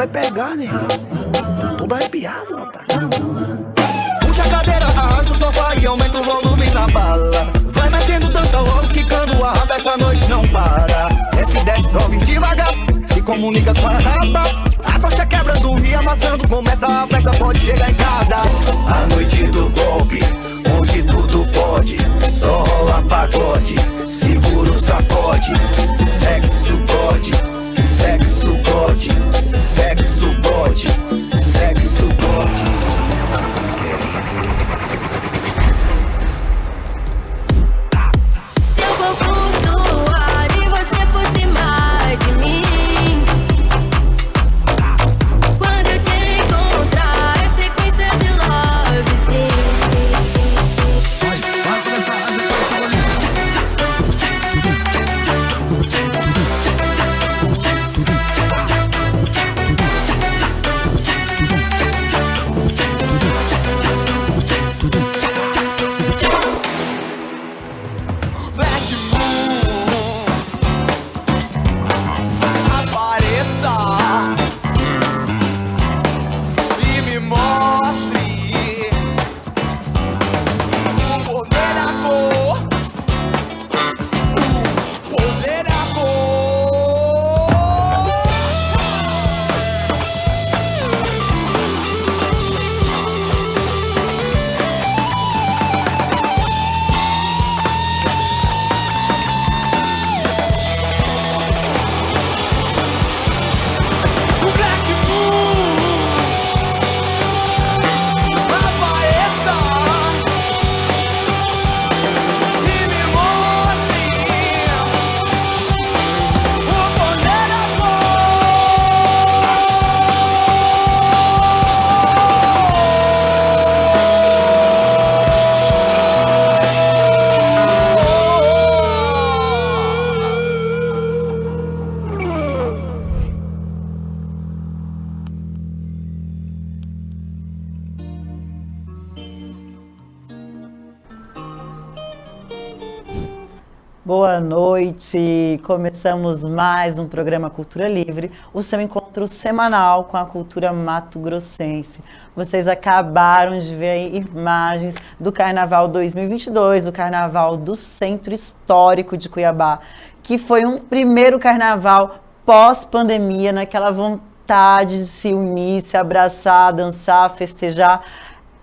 vai pegar, né? Todo arrepiado, rapaz. Puxa a cadeira, arrasta o sofá e aumenta o volume na bala. Vai metendo dança logo, quicando a raba, essa noite não para. Desce e desce, sobe devagar, se comunica com a raba. A coxa quebra do rio, amassando, começa a festa, pode chegar em casa. A noite do golpe, onde tudo pode. Só rola pagode, segura o sacode. Sexo God, sexo God, sexo God, sexo God. Seu corpo suado e você por cima de mim. Quando eu te encontrar, é sequência de love, sim. Vai começar a sequência. Black Moon, apareça e me mostre o poder da cor, o poder da cor. O Black Moon, apareça e me mostre o poder da cor. Boa noite! Começamos mais um programa Cultura Livre, o seu encontro semanal com a cultura mato-grossense. Vocês acabaram de ver aí imagens do Carnaval 2022, o Carnaval do Centro Histórico de Cuiabá, que foi um primeiro carnaval pós-pandemia, naquela vontade de se unir, se abraçar, dançar, festejar.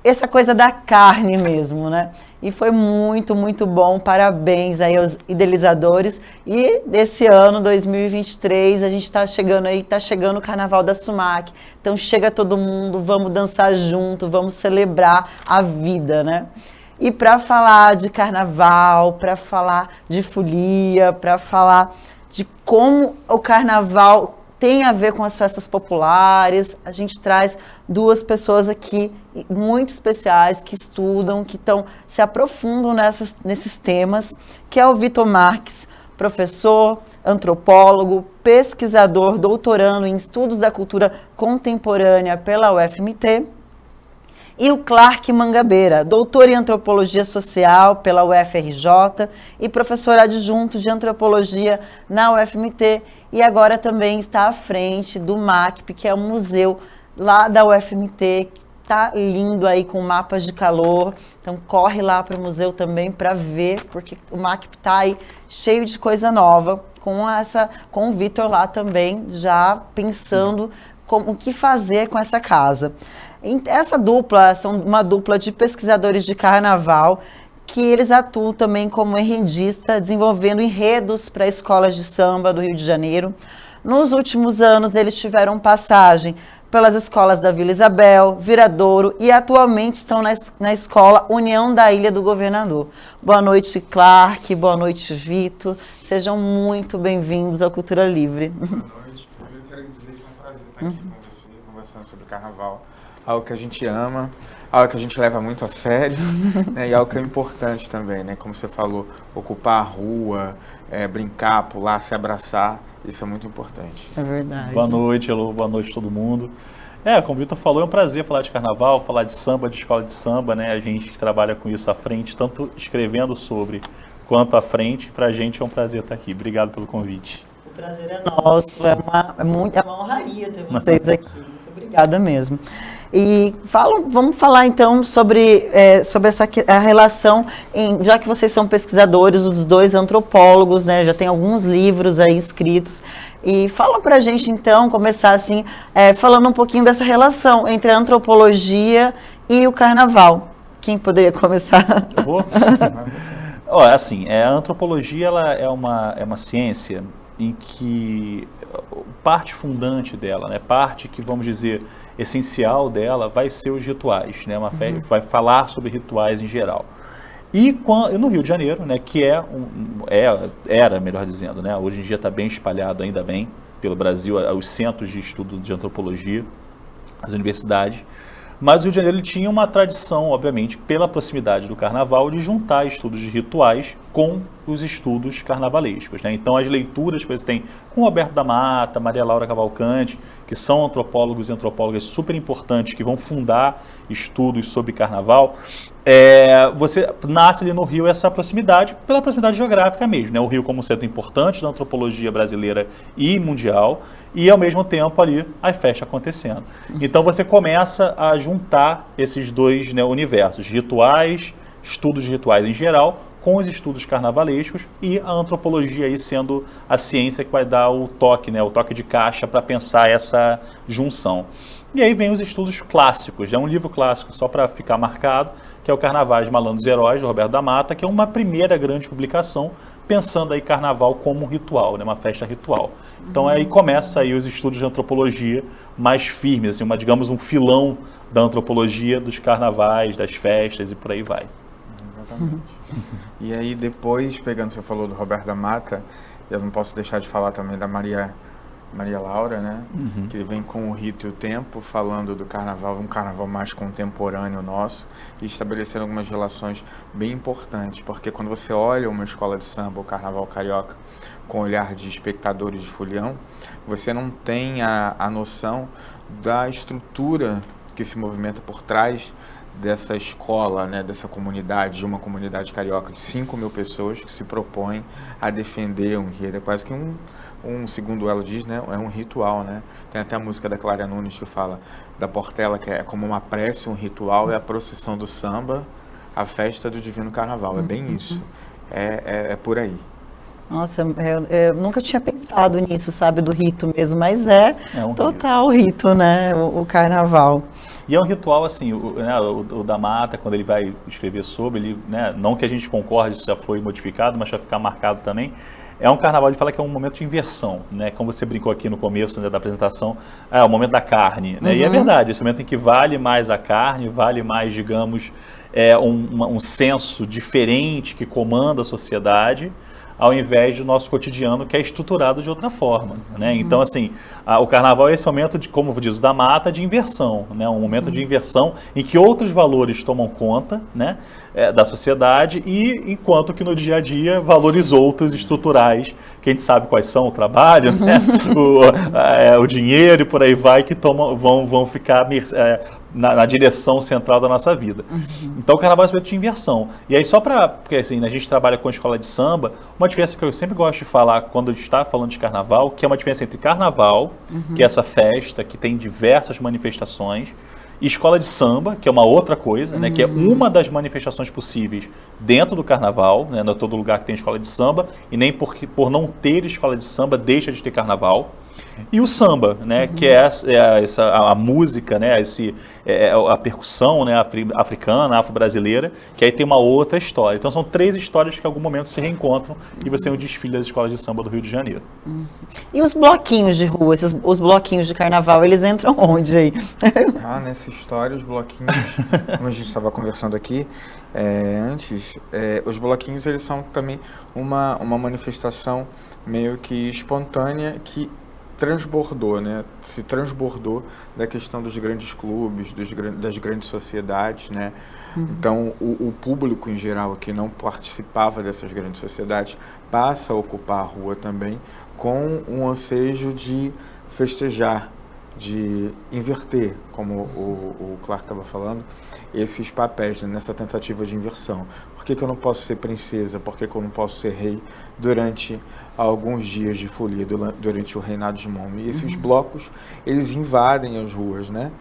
Essa coisa da carne mesmo, né? E foi muito, muito bom. Parabéns aí aos idealizadores. E desse ano, 2023, a gente está chegando aí, tá chegando o Carnaval da Sumac. Então chega todo mundo, vamos dançar junto, vamos celebrar a vida, né? E para falar de carnaval, para falar de folia, para falar de como o carnaval tem a ver com as festas populares, a gente traz duas pessoas aqui muito especiais que estudam, que se aprofundam nesses temas, que é o Vitor Marques, professor, antropólogo, pesquisador, doutorando em estudos da cultura contemporânea pela UFMT, e o Clark Mangabeira, doutor em antropologia social pela UFRJ e professor adjunto de antropologia na UFMT, e agora também está à frente do MACP, que é um museu lá da UFMT, que está lindo aí com mapas de calor. Então corre lá para o museu também para ver, porque o MACP está aí cheio de coisa nova, com o Vitor lá também, já pensando o que fazer com essa casa. Essa dupla são uma dupla de pesquisadores de carnaval que eles atuam também como enredista, desenvolvendo enredos para escolas de samba do Rio de Janeiro. Nos últimos anos, eles tiveram passagem pelas escolas da Vila Isabel, Viradouro e atualmente estão na escola União da Ilha do Governador. Boa noite, Clark. Boa noite, Vitor. Sejam muito bem-vindos ao Cultura Livre. Boa noite. Primeiro quero dizer que é um prazer estar aqui com você, conversando sobre carnaval. Algo que a gente ama, algo que a gente leva muito a sério, né, e algo que é importante também, né? Como você falou, ocupar a rua, brincar, pular, se abraçar, isso é muito importante. É verdade. Boa noite, Elô, boa noite a todo mundo. Como o Vitor falou, é um prazer falar de carnaval, falar de samba, de escola de samba, né? A gente que trabalha com isso à frente, tanto escrevendo sobre quanto à frente, pra gente é um prazer estar aqui. Obrigado pelo convite. prazer é nosso, é uma honraria ter vocês aqui. Muito obrigada mesmo. E vamos falar então sobre a relação, já que vocês são pesquisadores, os dois antropólogos, né, já tem alguns livros aí escritos, e fala pra gente então, começar assim, falando um pouquinho dessa relação entre a antropologia e o carnaval. Quem poderia começar? Eu vou? Olha, assim, a antropologia ela é uma ciência em que parte fundante dela, né, parte que, vamos dizer, essencial dela vai ser os rituais, né, vai falar sobre rituais em geral. E no Rio de Janeiro, né, que era, melhor dizendo, né, hoje em dia está bem espalhado, ainda bem, pelo Brasil, os centros de estudo de antropologia, as universidades. Mas o Rio de Janeiro ele tinha uma tradição, obviamente, pela proximidade do carnaval, de juntar estudos de rituais com os estudos carnavalescos, né? Então, as leituras que você tem com Roberto da Mata, Maria Laura Cavalcante, que são antropólogos e antropólogas super importantes, que vão fundar estudos sobre carnaval, você nasce ali no Rio essa proximidade, pela proximidade geográfica mesmo, né? O Rio como centro importante da antropologia brasileira e mundial, e ao mesmo tempo ali a festa acontecendo. Então você começa a juntar esses dois, né, universos, rituais, estudos de rituais em geral, com os estudos carnavalescos, e a antropologia aí sendo a ciência que vai dar o toque, né, o toque de caixa para pensar essa junção. E aí vem os estudos clássicos, é um livro clássico só para ficar marcado, que é o Carnavais, Malandros e Heróis, do Roberto da Mata, que é uma primeira grande publicação, pensando aí carnaval como ritual, né, uma festa ritual. Então aí começa aí os estudos de antropologia mais firmes, assim, digamos um filão da antropologia dos carnavais, das festas e por aí vai. Exatamente. E aí depois, você falou do Roberto da Mata, eu não posso deixar de falar também da Maria Laura, né? Que vem com o Rito e o Tempo, falando do carnaval, um carnaval mais contemporâneo nosso, e estabelecendo algumas relações bem importantes, porque quando você olha uma escola de samba, o carnaval carioca, com o olhar de espectadores de folião, você não tem a noção da estrutura que se movimenta por trás dessa escola, né, dessa comunidade, de uma comunidade carioca de 5.000 pessoas que se propõem a defender um enredo. É quase que segundo ela diz, né, é um ritual, né? Tem até a música da Clara Nunes que fala da Portela, que é como uma prece, um ritual, é a procissão do samba, a festa do Divino Carnaval. É bem isso. É por aí. Nossa, eu nunca tinha pensado nisso, sabe, do rito mesmo, mas é um total rito, né, o carnaval. E é um ritual, assim, o da Mata, quando ele vai escrever sobre, ele, né, não que a gente concorde, isso já foi modificado, mas vai ficar marcado também, é um carnaval, ele fala que é um momento de inversão, né, como você brincou aqui no começo, né, da apresentação, é o momento da carne, né, e é verdade, esse momento em que vale mais a carne, vale mais, digamos, um senso diferente que comanda a sociedade, ao invés do nosso cotidiano, que é estruturado de outra forma, né? Então, assim, o carnaval é esse momento de, como diz o da Mata, de inversão, né? Um momento de inversão em que outros valores tomam conta, né, da sociedade, e enquanto que no dia a dia valores outros estruturais, que a gente sabe quais são, o trabalho, né, o dinheiro e por aí vai, que vão ficar na direção central da nossa vida. Então o carnaval é um momento de inversão. E aí porque assim, a gente trabalha com a escola de samba, uma diferença que eu sempre gosto de falar quando a gente está falando de carnaval, que é uma diferença entre carnaval, que é essa festa que tem diversas manifestações, e escola de samba, que é uma outra coisa, né, que é uma das manifestações possíveis dentro do carnaval, né, não é todo lugar que tem escola de samba, e nem por não ter escola de samba deixa de ter carnaval. E o samba, né, que é a música, né, a percussão, né, africana, afro-brasileira, que aí tem uma outra história. Então são 3 histórias que em algum momento se reencontram e você tem o desfile das escolas de samba do Rio de Janeiro. E os bloquinhos de rua, os bloquinhos de carnaval, eles entram onde aí? Nessa história, os bloquinhos, como a gente estava conversando aqui antes, os bloquinhos eles são também uma manifestação meio que espontânea que transbordou, né? Se transbordou da questão dos grandes clubes, das grandes sociedades, né? Então, o público em geral que não participava dessas grandes sociedades passa a ocupar a rua também com um ansejo de festejar, de inverter, como o Clark estava falando, esses papéis, né, nessa tentativa de inversão. Por que eu não posso ser princesa? Por que eu não posso ser rei durante alguns dias de folia, durante o reinado de Momo? E esses blocos, eles invadem as ruas, né?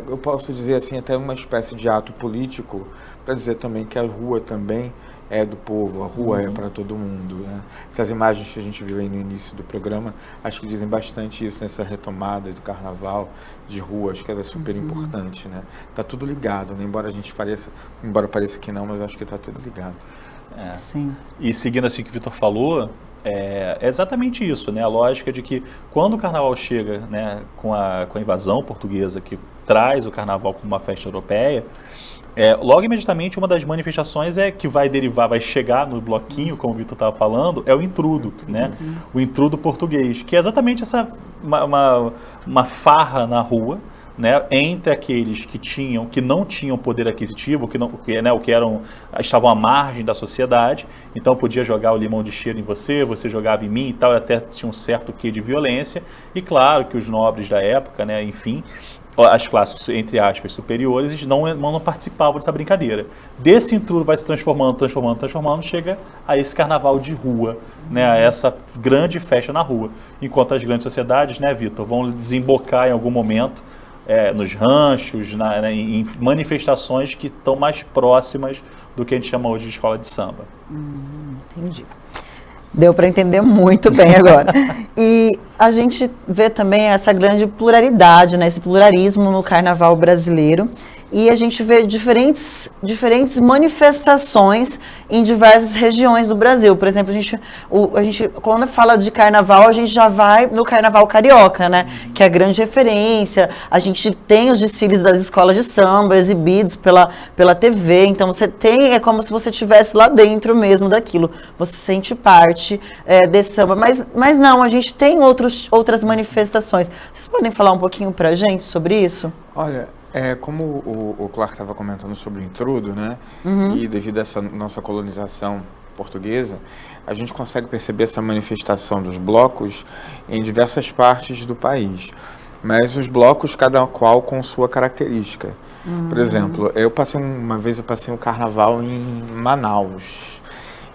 Eu posso dizer assim, até uma espécie de ato político, para dizer também que a rua também é do povo, a rua é para todo mundo, né? Essas imagens que a gente viu aí no início do programa, acho que dizem bastante isso, nessa retomada do carnaval de rua, acho que é super importante, né? Tá tudo ligado, né? Embora pareça que não, mas acho que tá tudo ligado. Sim. E seguindo assim o que o Vitor falou, é exatamente isso, né? A lógica de que quando o carnaval chega, né, com a invasão portuguesa, que traz o carnaval como uma festa europeia, logo imediatamente uma das manifestações que vai chegar no bloquinho, como o Vitor estava falando, é o intrudo, né? O intrudo português, que é exatamente uma farra na rua, né, entre aqueles que não tinham poder aquisitivo, estavam à margem da sociedade, então podia jogar o limão de cheiro em você jogava em mim e tal, até tinha um certo quê de violência, e claro que os nobres da época, né, enfim, as classes, entre aspas, superiores, não participavam dessa brincadeira. Desse intrudo vai se transformando, chega a esse carnaval de rua, né, a essa grande festa na rua. Enquanto as grandes sociedades, né, Vitor, vão desembocar em algum momento nos ranchos, em manifestações que estão mais próximas do que a gente chama hoje de escola de samba. Entendi. Deu para entender muito bem agora. E a gente vê também essa grande pluralidade, né, esse pluralismo no carnaval brasileiro. E a gente vê diferentes manifestações em diversas regiões do Brasil. Por exemplo, a gente quando fala de carnaval, a gente já vai no carnaval carioca, né? Que é a grande referência. A gente tem os desfiles das escolas de samba exibidos pela TV. Então, é como se você estivesse lá dentro mesmo daquilo. Você sente parte desse samba. Mas não, a gente tem outras manifestações. Vocês podem falar um pouquinho pra gente sobre isso? Olha, como o Clark estava comentando sobre o intrudo, né? E devido a essa nossa colonização portuguesa, a gente consegue perceber essa manifestação dos blocos em diversas partes do país. Mas os blocos, cada qual com sua característica. Por exemplo, uma vez eu passei um carnaval em Manaus.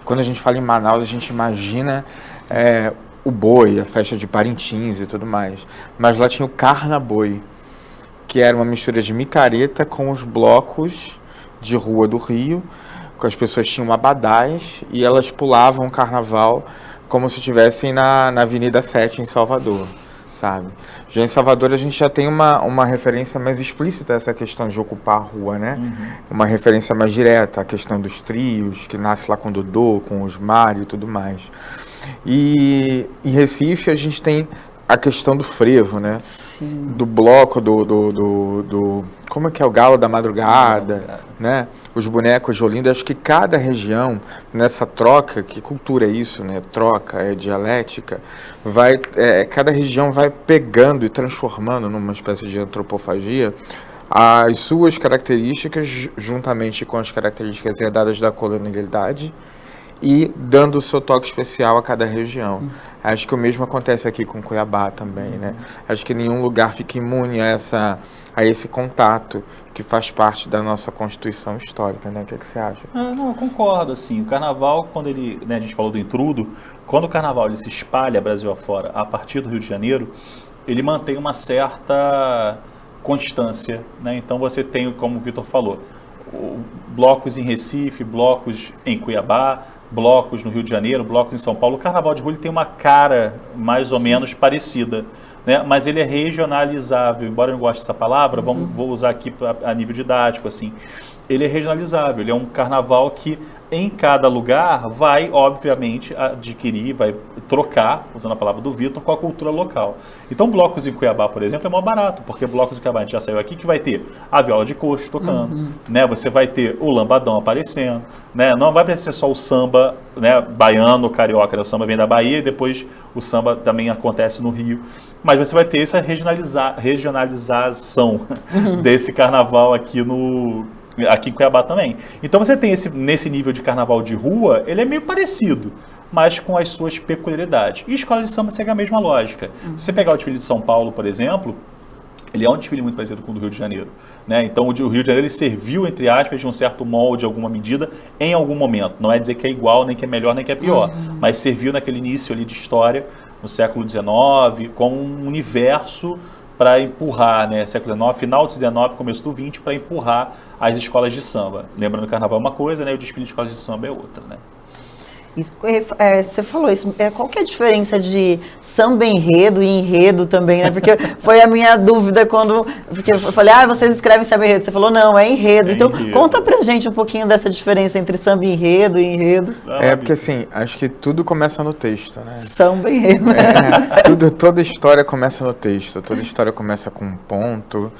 Quando a gente fala em Manaus, a gente imagina o boi, a festa de Parintins e tudo mais. Mas lá tinha o Carnaboi, que era uma mistura de micareta com os blocos de rua do Rio, que as pessoas tinham abadás e elas pulavam o carnaval como se estivessem na Avenida 7 em Salvador, sabe? Já em Salvador a gente já tem uma referência mais explícita a essa questão de ocupar a rua, né? Uma referência mais direta à questão dos trios, que nasce lá com Dodô, com Osmar e tudo mais. E em Recife a gente tem a questão do frevo, né? Sim. Do bloco, como é que é o galo da madrugada, né? Os bonecos de Olinda. Acho que cada região, nessa troca, que cultura é isso, né? Troca, é dialética, cada região vai pegando e transformando numa espécie de antropofagia as suas características, juntamente com as características herdadas da colonialidade, e dando o seu toque especial a cada região. Acho que o mesmo acontece aqui com Cuiabá também, né? Acho que nenhum lugar fica imune a esse contato que faz parte da nossa constituição histórica, né? O que você acha? Não, eu concordo, assim. O carnaval, quando a gente falou do intrudo, quando o carnaval ele se espalha Brasil afora, a partir do Rio de Janeiro, ele mantém uma certa constância, né? Então você tem, como o Vitor falou, blocos em Recife, blocos em Cuiabá, blocos no Rio de Janeiro, blocos em São Paulo. O Carnaval de Rua ele tem uma cara mais ou menos parecida, né? Mas ele é regionalizável, embora eu não goste dessa palavra, vou usar aqui a nível didático, assim. Ele é regionalizável, ele é um carnaval que em cada lugar vai, obviamente, vai trocar, usando a palavra do Vitor, com a cultura local. Então, blocos em Cuiabá, por exemplo, é mais barato, porque blocos em Cuiabá, a gente já saiu aqui, que vai ter a viola de coxo tocando, né? Você vai ter o lambadão aparecendo, né? Não vai aparecer só o samba, né, baiano, carioca, né? O samba vem da Bahia e depois o samba também acontece no Rio. Mas você vai ter essa regionalização desse carnaval aqui em Cuiabá também. Então você tem nesse nível de carnaval de rua, ele é meio parecido, mas com as suas peculiaridades. E escola de samba segue a mesma lógica. Se você pegar o desfile de São Paulo, por exemplo, ele é um desfile muito parecido com o do Rio de Janeiro. Né? Então, o Rio de Janeiro ele serviu, entre aspas, de um certo molde, alguma medida, em algum momento. Não é dizer que é igual, nem que é melhor, nem que é pior, mas serviu naquele início ali de história, no século XIX, como um universo para empurrar, né? Século XIX, final do XIX, começo do XX, para empurrar as escolas de samba. Lembrando que o carnaval é uma coisa, né? E o desfile de escolas de samba é outra, né? Isso, você falou isso, qual que é a diferença de samba enredo e enredo também, né? Porque foi a minha dúvida quando porque eu falei, vocês escrevem samba enredo. Você falou, não, é enredo. Então, conta pra gente um pouquinho dessa diferença entre samba enredo e enredo. Porque assim, acho que tudo começa no texto, né? Samba enredo. Toda história começa no texto, toda história começa com um ponto,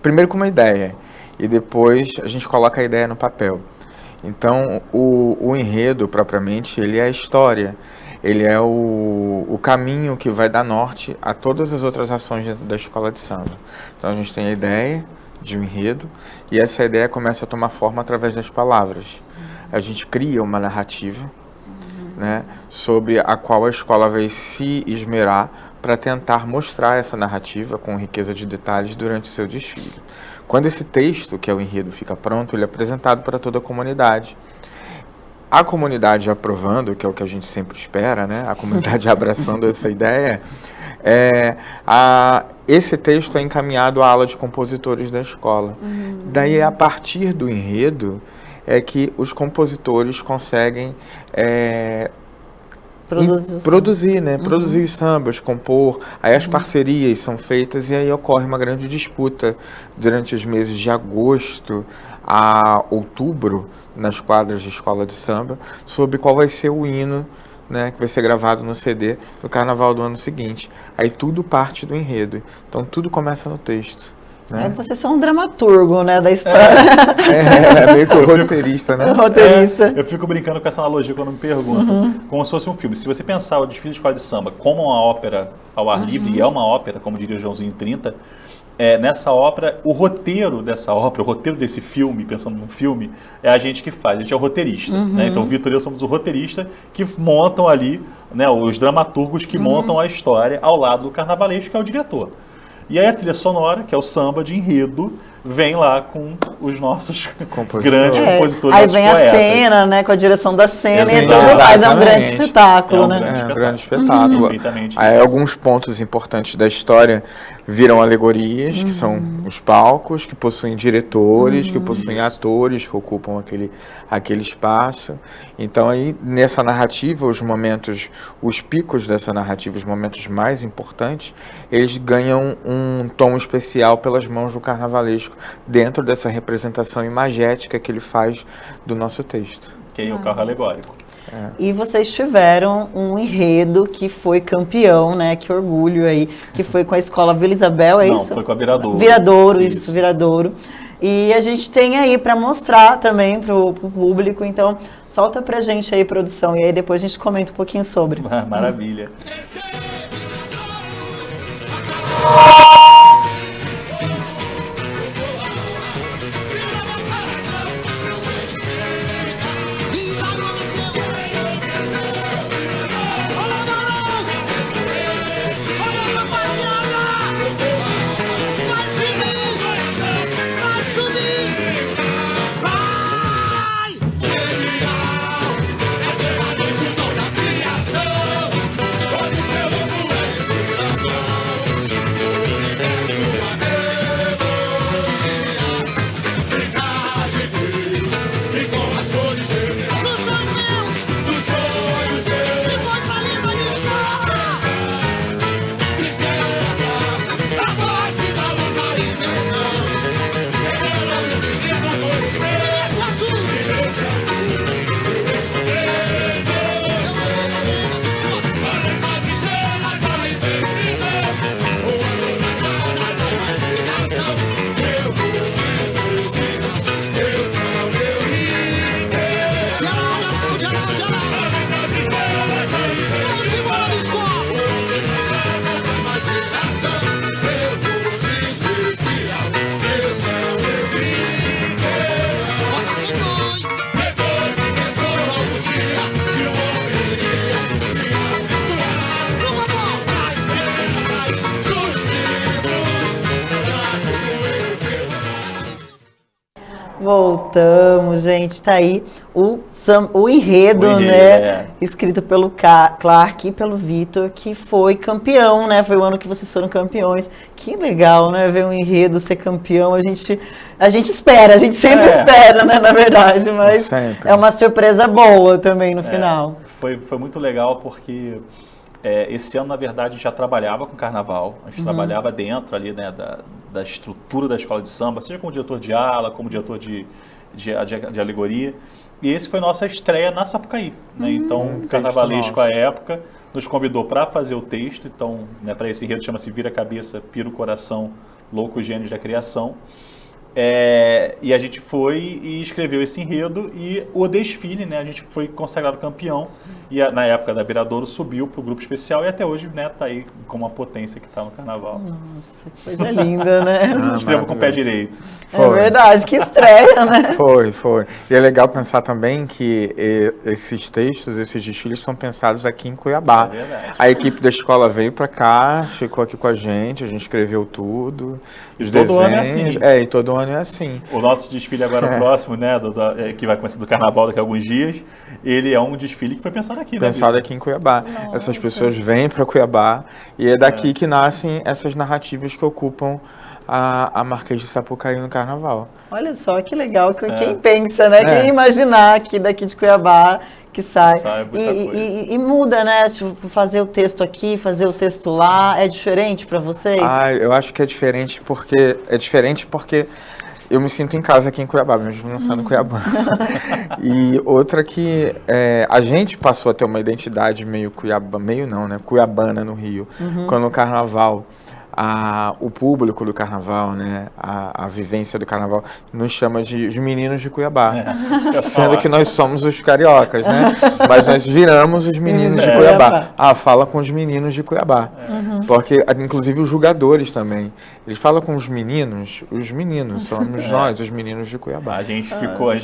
primeiro com uma ideia, e depois a gente coloca a ideia no papel. Então, o enredo, propriamente, ele é a história, ele é o caminho que vai dar norte a todas as outras ações da escola de samba. Então, a gente tem a ideia de um enredo, e essa ideia começa a tomar forma através das palavras. A gente cria uma narrativa, né, sobre a qual a escola vai se esmerar para tentar mostrar essa narrativa com riqueza de detalhes durante o seu desfile. Quando esse texto, que é o enredo, fica pronto, ele é apresentado para toda a comunidade. A comunidade aprovando, que é o que a gente sempre espera, né? A comunidade abraçando essa ideia, esse texto é encaminhado à ala de compositores da escola. Daí, a partir do enredo, é que os compositores conseguem produzir, né? Produzir os sambas, compor, aí as parcerias são feitas e aí ocorre uma grande disputa durante os meses de agosto a outubro nas quadras de escola de samba sobre qual vai ser o hino, né, que vai ser gravado no CD do carnaval do ano seguinte. Aí tudo parte do enredo, então tudo começa no texto. Né? Vocês são um dramaturgo, né, da história. É meio que o roteirista, né? Roteirista. Eu fico brincando com essa analogia quando me perguntam, como se fosse um filme. Se você pensar o desfile de escola de samba como uma ópera ao ar livre, e é uma ópera, como diria o Joãozinho 30, nessa ópera, o roteiro dessa ópera, o roteiro desse filme, pensando num filme, é a gente que faz, a gente é o roteirista. Né? Então o Vitor e eu somos o roteirista que montam ali, né, os dramaturgos que montam a história ao lado do carnavalesco, que é o diretor. E aí a trilha sonora, que é o samba de enredo, vem lá com os nossos grandes compositores. Aí vem poetas. A cena, né, com a direção da cena, e tudo mais, é um grande espetáculo, né? É um grande espetáculo. Aí alguns pontos importantes da história viram alegorias, que são os palcos, que possuem diretores, que possuem atores, que ocupam aquele espaço. Então aí, nessa narrativa, os picos dessa narrativa, os momentos mais importantes, eles ganham um tom especial pelas mãos do carnavalesco, dentro dessa representação imagética que ele faz do nosso texto. Que é o carro alegórico. E vocês tiveram um enredo que foi campeão, né? Que orgulho aí, que foi com a escola Vila Isabel, isso? Não, foi com a Viradouro. Viradouro. E a gente tem aí para mostrar também pro público, então solta pra gente aí, produção, e aí depois a gente comenta um pouquinho sobre. Maravilha. Voltamos, gente. Tá aí o enredo, né? é. Escrito pelo Clark e pelo Vitor, que foi campeão, né? Foi o ano que vocês foram campeões. Que legal, né? Ver um enredo ser campeão. A gente espera, a gente sempre espera, né? Na verdade, mas Sempre. é uma surpresa boa também no final. Foi muito legal porque esse ano, na verdade, já trabalhava com carnaval. A gente trabalhava dentro ali, né, da estrutura da escola de samba, seja como diretor de ala, como diretor de alegoria. E esse foi nossa estreia na Sapucaí. Né? Então, o carnavalesco à época nos convidou para fazer o texto. Então, né, para esse enredo chama-se Vira Cabeça, Pira o Coração, Loucos Gênios da Criação. E a gente foi e escreveu esse enredo e o desfile, né, a gente foi consagrado campeão e na época da Viradouro subiu para o grupo especial e até hoje, né, tá aí como uma potência que está no carnaval. Nossa, que coisa linda, né? Extremo com o pé direito. É verdade, que estreia, né? Foi. E é legal pensar também que esses textos, esses desfiles são pensados aqui em Cuiabá. É verdade. A equipe da escola veio para cá, ficou aqui com a gente escreveu tudo, E os todo desenhos. ano é assim. E todo ano é assim. O nosso desfile agora próximo, né, que vai começar do carnaval daqui a alguns dias, ele é um desfile que foi pensado aqui, né? Pensado aqui em Cuiabá. Essas pessoas vêm para Cuiabá e é daqui que nascem essas narrativas que ocupam a Marquês de Sapucaí no carnaval. Olha só que legal, quem pensa, né? Quem imaginar que daqui de Cuiabá que sai. Muita coisa. E muda, né? Tipo, fazer o texto aqui, fazer o texto lá, é diferente para vocês? Eu acho que é diferente porque eu me sinto em casa aqui em Cuiabá, mesmo não sendo cuiabano. E outra que a gente passou a ter uma identidade meio cuiabana no Rio. Quando o carnaval, o público do carnaval, né, a vivência do carnaval, nos chama de os meninos de Cuiabá. Sendo que nós somos os cariocas, né? Mas nós viramos os meninos de Cuiabá. Fala com os meninos de Cuiabá. Porque, inclusive, os jogadores também. Eles falam com os meninos somos nós, os meninos de Cuiabá. A gente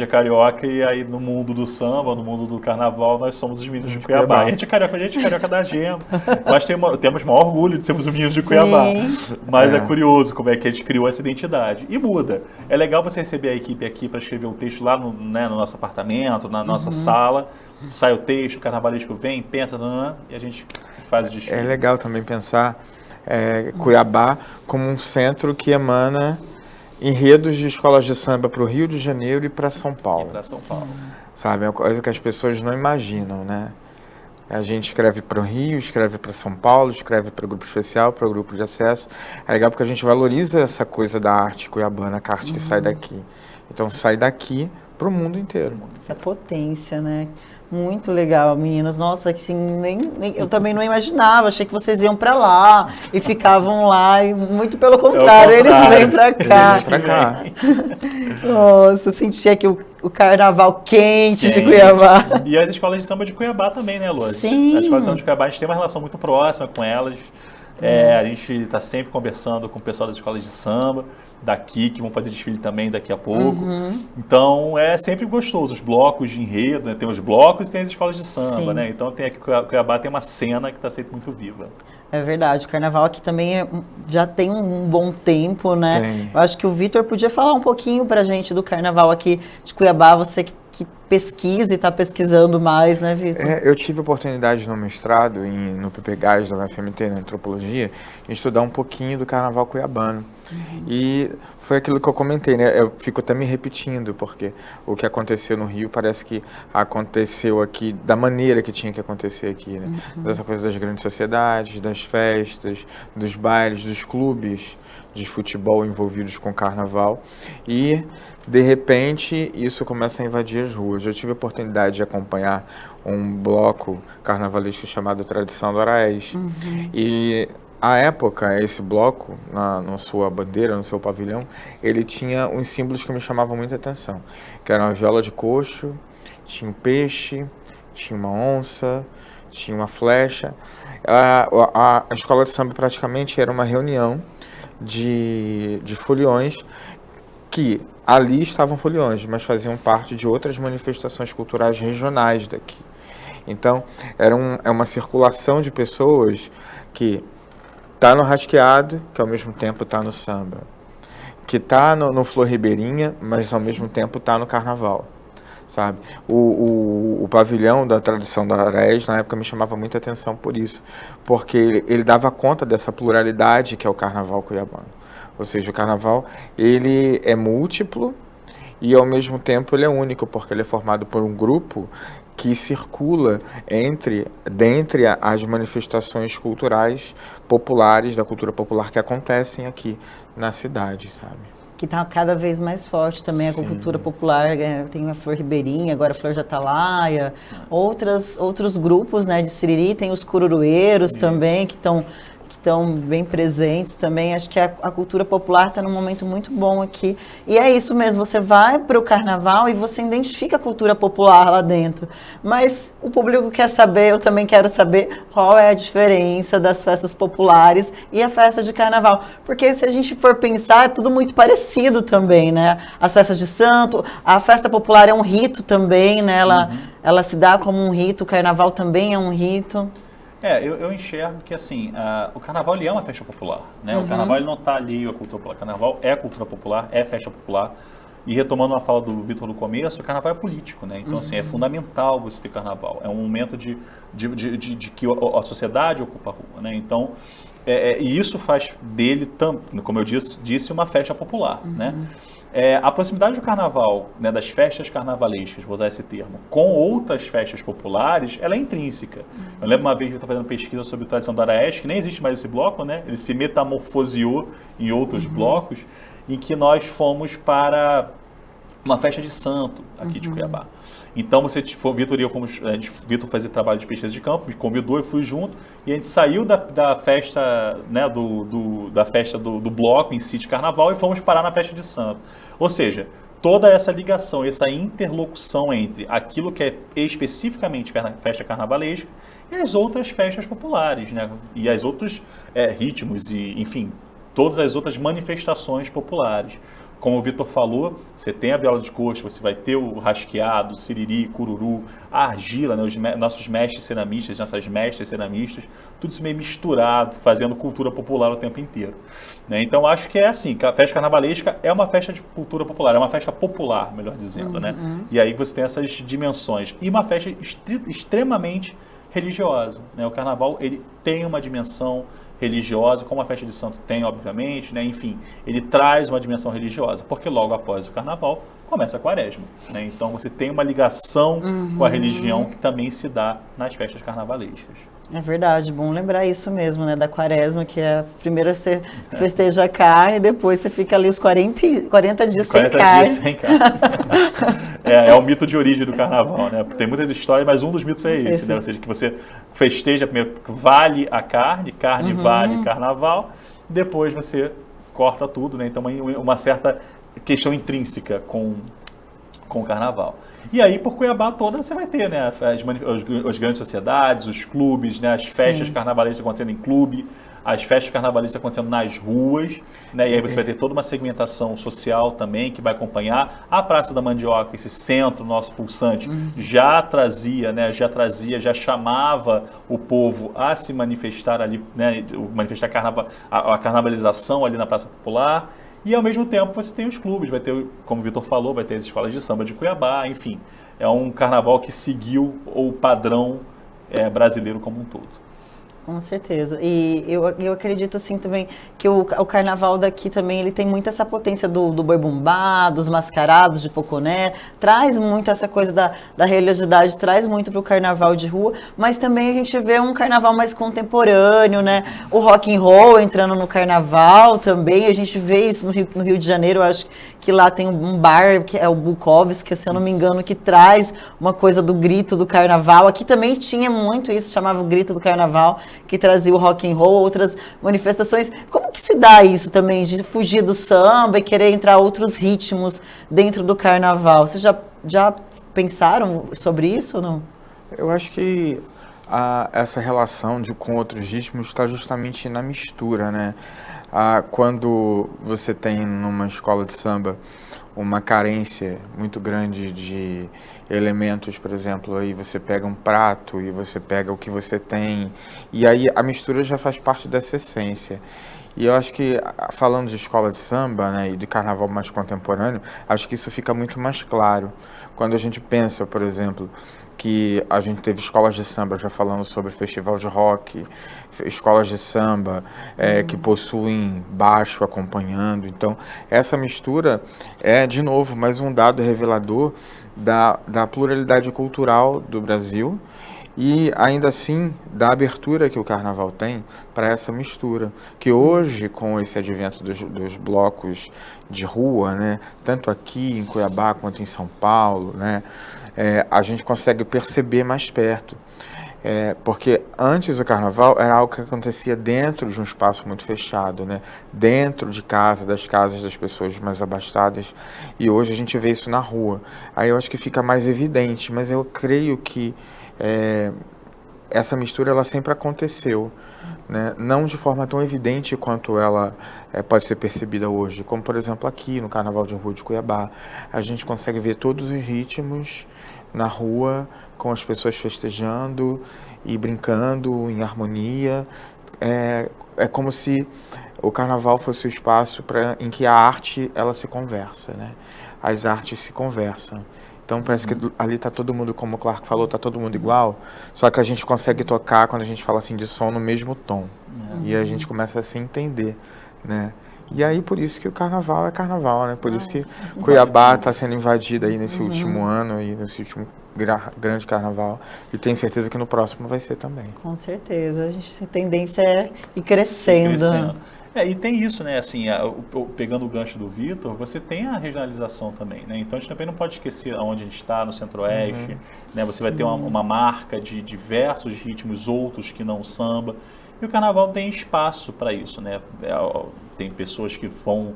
é carioca e aí no mundo do samba, no mundo do carnaval, nós somos os meninos de Cuiabá. A gente é carioca da gema. Nós temos maior orgulho de sermos os meninos de Cuiabá. Mas é curioso como é que a gente criou essa identidade. E muda. É legal você receber a equipe aqui para escrever o texto lá no nosso apartamento, na nossa sala. Sai o texto, o carnavalesco vem, pensa, e a gente faz o desfile. É legal também pensar Cuiabá como um centro que emana enredos de escolas de samba para o Rio de Janeiro e para São Paulo. Sabe, é uma coisa que as pessoas não imaginam, né? A gente escreve para o Rio, escreve para São Paulo, escreve para o grupo especial, para o grupo de acesso. É legal porque a gente valoriza essa coisa da arte cuiabana, a arte que sai daqui. Então sai daqui para o mundo inteiro. Essa potência, né? Muito legal, meninas. Nossa, assim, eu também não imaginava. Achei que vocês iam para lá e ficavam lá. E muito pelo contrário, eles vêm para cá. Nossa, senti aqui o carnaval quente de Cuiabá. E as escolas de samba de Cuiabá também, né, Lô? Sim. As escolas de samba de Cuiabá, a gente tem uma relação muito próxima com elas. A gente está sempre conversando com o pessoal das escolas de samba daqui, que vão fazer desfile também daqui a pouco. Então, é sempre gostoso. Os blocos de enredo, né? Tem os blocos e tem as escolas de samba, né? Então, tem aqui Cuiabá tem uma cena que está sempre muito viva. É verdade, o carnaval aqui também já tem um bom tempo, né? Tem. Eu acho que o Vitor podia falar um pouquinho pra gente do carnaval aqui de Cuiabá, você que pesquisa e está pesquisando mais, né, Vitor? Eu tive a oportunidade no mestrado, no PPGás da UFMT, na antropologia, de estudar um pouquinho do carnaval cuiabano. E foi aquilo que eu comentei, né? Eu fico até me repetindo, porque o que aconteceu no Rio parece que aconteceu aqui da maneira que tinha que acontecer aqui, né? Dessa coisa das grandes sociedades, das festas, dos bailes, dos clubes de futebol envolvidos com carnaval. E, de repente, isso começa a invadir as ruas. Eu tive a oportunidade de acompanhar um bloco carnavalesco chamado Tradição do Araés. E à época, esse bloco, na sua bandeira, no seu pavilhão, ele tinha uns símbolos que me chamavam muita atenção, que eram a viola de coxo, tinha um peixe, tinha uma onça, tinha uma flecha. A escola de samba praticamente era uma reunião de foliões que ali estavam foliões, mas faziam parte de outras manifestações culturais regionais daqui. Então, é uma circulação de pessoas que está no rasqueado, que ao mesmo tempo está no samba. que tá no Flor Ribeirinha, mas ao mesmo tempo tá no carnaval, sabe? O pavilhão da tradição da Araés, na época, me chamava muita atenção por isso, porque ele dava conta dessa pluralidade que é o carnaval cuiabano. Ou seja, o carnaval, ele é múltiplo e, ao mesmo tempo, ele é único, porque ele é formado por um grupo que circula dentre as manifestações culturais populares, da cultura popular que acontecem aqui na cidade, sabe? Que está cada vez mais forte também a cultura popular, tem a Flor Ribeirinha, agora a Flor de Atalaia, outros grupos, né, de Siriri, tem os cururueiros também, que estão bem presentes também. Acho que a cultura popular está num momento muito bom aqui. E é isso mesmo, você vai para o carnaval e você identifica a cultura popular lá dentro. Mas o público quer saber, eu também quero saber qual é a diferença das festas populares e a festa de carnaval. Porque se a gente for pensar, é tudo muito parecido também, né? As festas de santo, a festa popular é um rito também, né? Ela se dá como um rito, o carnaval também é um rito. Eu enxergo que, assim, o carnaval ele é uma festa popular, né? O carnaval ele não está alheio à cultura popular. O carnaval é cultura popular, é festa popular. E retomando a fala do Vitor no começo, o carnaval é político, né? Então, assim, é fundamental você ter carnaval. É um momento de que a sociedade ocupa a rua, né? Então, e isso faz dele, como eu disse, uma festa popular, né? A proximidade do carnaval, né, das festas carnavalescas, vou usar esse termo, com outras festas populares, ela é intrínseca. Eu lembro uma vez que eu estava fazendo pesquisa sobre a tradição da Araés, que nem existe mais esse bloco, né? Ele se metamorfoseou em outros blocos, em que nós fomos para uma festa de santo aqui de Cuiabá. Então, Vitor e eu fomos, Vitor fazia trabalho de pesquisa de campo, me convidou, eu fui junto, e a gente saiu da festa, né, da festa do bloco em si de carnaval e fomos parar na festa de santo. Ou seja, toda essa ligação, essa interlocução entre aquilo que é especificamente festa carnavalesca e as outras festas populares, né, e as outros ritmos e, enfim, todas as outras manifestações populares. Como o Vitor falou, você tem a viola de coxa, você vai ter o rasqueado, o siriri, cururu, a argila, né, os nossos mestres ceramistas, nossas mestras ceramistas, tudo isso meio misturado, fazendo cultura popular o tempo inteiro, né? Então, acho que é assim, que a festa carnavalesca é uma festa de cultura popular, é uma festa popular, melhor dizendo, né? E aí você tem essas dimensões. E uma festa extremamente religiosa, né? O carnaval, ele tem uma dimensão religiosa, como a festa de santo tem, obviamente, né? Enfim, ele traz uma dimensão religiosa, porque logo após o carnaval começa a quaresma, né? Então você tem uma ligação com a religião que também se dá nas festas carnavalescas. É verdade, bom lembrar isso mesmo, né, da quaresma, que primeiro você festeja a carne, depois você fica ali os 40 dias sem carne. Dias sem carne. É o mito de origem do carnaval, né? Tem muitas histórias, mas um dos mitos é esse, né? Ou seja, que você festeja primeiro, vale a carne vale carnaval, depois você corta tudo, né? Então uma certa questão intrínseca com o carnaval. E aí, por Cuiabá toda, você vai ter, né, as grandes sociedades, os clubes, né, as festas carnavalescas acontecendo em clube, as festas carnavalescas acontecendo nas ruas, né, e aí você vai ter toda uma segmentação social também que vai acompanhar. A Praça da Mandioca, esse centro nosso pulsante, já chamava o povo a se manifestar ali, né, manifestar a carnavalização ali na Praça Popular. E, ao mesmo tempo, você tem os clubes, vai ter, como o Vitor falou, vai ter as escolas de samba de Cuiabá, enfim. É um carnaval que seguiu o padrão brasileiro como um todo. Com certeza. E eu acredito, assim, também que o carnaval daqui também, ele tem muito essa potência do boi bumbá, dos mascarados de Poconé, traz muito essa coisa da religiosidade, traz muito para o carnaval de rua, mas também a gente vê um carnaval mais contemporâneo, né? O rock and roll entrando no carnaval também, a gente vê isso no Rio de Janeiro, eu acho que lá tem um bar, que é o Bukowski, se eu não me engano, que traz uma coisa do grito do carnaval. Aqui também tinha muito isso, chamava o grito do carnaval, que trazia o rock and roll, outras manifestações. Como que se dá isso também, de fugir do samba e querer entrar outros ritmos dentro do carnaval? Vocês já pensaram sobre isso ou não? Eu acho que essa relação com outros ritmos está justamente na mistura, né? Quando você tem numa escola de samba uma carência muito grande de elementos, por exemplo, aí você pega um prato e você pega o que você tem, e aí a mistura já faz parte dessa essência. E eu acho que, falando de escola de samba, né, e de carnaval mais contemporâneo, acho que isso fica muito mais claro. Quando a gente pensa, por exemplo, que a gente teve escolas de samba já falando sobre festival de rock, escolas de samba que possuem baixo acompanhando. Então, essa mistura é, de novo, mais um dado revelador da pluralidade cultural do Brasil e, ainda assim, da abertura que o carnaval tem para essa mistura. Que hoje, com esse advento dos blocos de rua, né, tanto aqui em Cuiabá quanto em São Paulo, né, a gente consegue perceber mais perto. Porque antes o carnaval era algo que acontecia dentro de um espaço muito fechado, né? Dentro de casa, das casas das pessoas mais abastadas, e hoje a gente vê isso na rua. Aí eu acho que fica mais evidente, mas eu creio que essa mistura ela sempre aconteceu, né? Não de forma tão evidente quanto ela pode ser percebida hoje, como por exemplo aqui no Carnaval de Rua de Cuiabá, a gente consegue ver todos os ritmos na rua, com as pessoas festejando e brincando em harmonia. É como se o carnaval fosse o espaço em que a arte ela se conversa, né? As artes se conversam. Então parece que ali está todo mundo, como o Clark falou, está todo mundo igual, só que a gente consegue tocar, quando a gente fala assim de som, no mesmo tom. E a gente começa a se entender, né? E aí, por isso que o carnaval é carnaval, né? Por isso que Cuiabá está sendo invadida aí nesse último ano, e nesse último grande carnaval. E tenho certeza que no próximo vai ser também. Com certeza. A gente tem tendência a ir crescendo. E tem isso, né? Assim, pegando o gancho do Vitor, você tem a regionalização também, né? Então a gente também não pode esquecer onde a gente está, no Centro-Oeste, né? Você vai ter uma marca de diversos ritmos, outros que não samba. E o carnaval tem espaço para isso, né? Tem pessoas que vão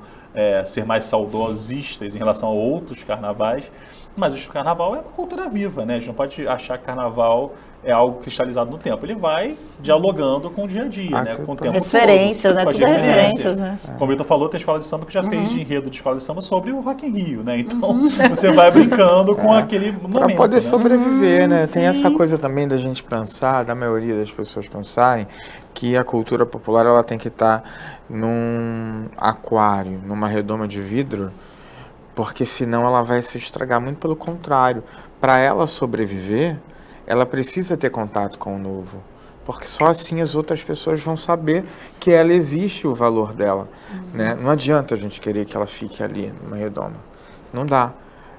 ser mais saudosistas em relação a outros carnavais, mas o carnaval é uma cultura viva, né? A gente não pode achar que carnaval é algo cristalizado no tempo. Ele vai dialogando com o dia a dia, né? Com o tempo referências, todo, né? Tudo é referências, né? Como o Vitor falou, tem escola de samba que já fez de enredo de escola de samba sobre o Rock in Rio, né? Então, você vai brincando com aquele momento. Para poder sobreviver, né? Sim. Tem essa coisa também da gente pensar, da maioria das pessoas pensarem, que a cultura popular ela tem que estar num aquário, numa redoma de vidro, porque senão ela vai se estragar. Muito pelo contrário. Para ela sobreviver, ela precisa ter contato com o novo, porque só assim as outras pessoas vão saber que ela existe, o valor dela, né? Não adianta a gente querer que ela fique ali numa redoma. Não dá.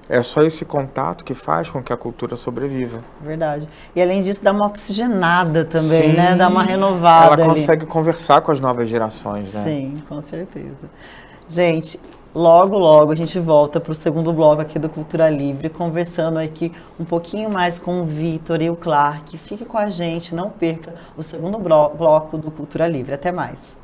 É só esse contato que faz com que a cultura sobreviva. Verdade. E além disso, dá uma oxigenada também, Sim, né? Dá uma renovada. Ela consegue conversar com as novas gerações, né? Sim, com certeza. Gente, logo a gente volta para o segundo bloco aqui do Cultura Livre, conversando aqui um pouquinho mais com o Vitor e o Clark. Fique com a gente, não perca o segundo bloco do Cultura Livre. Até mais.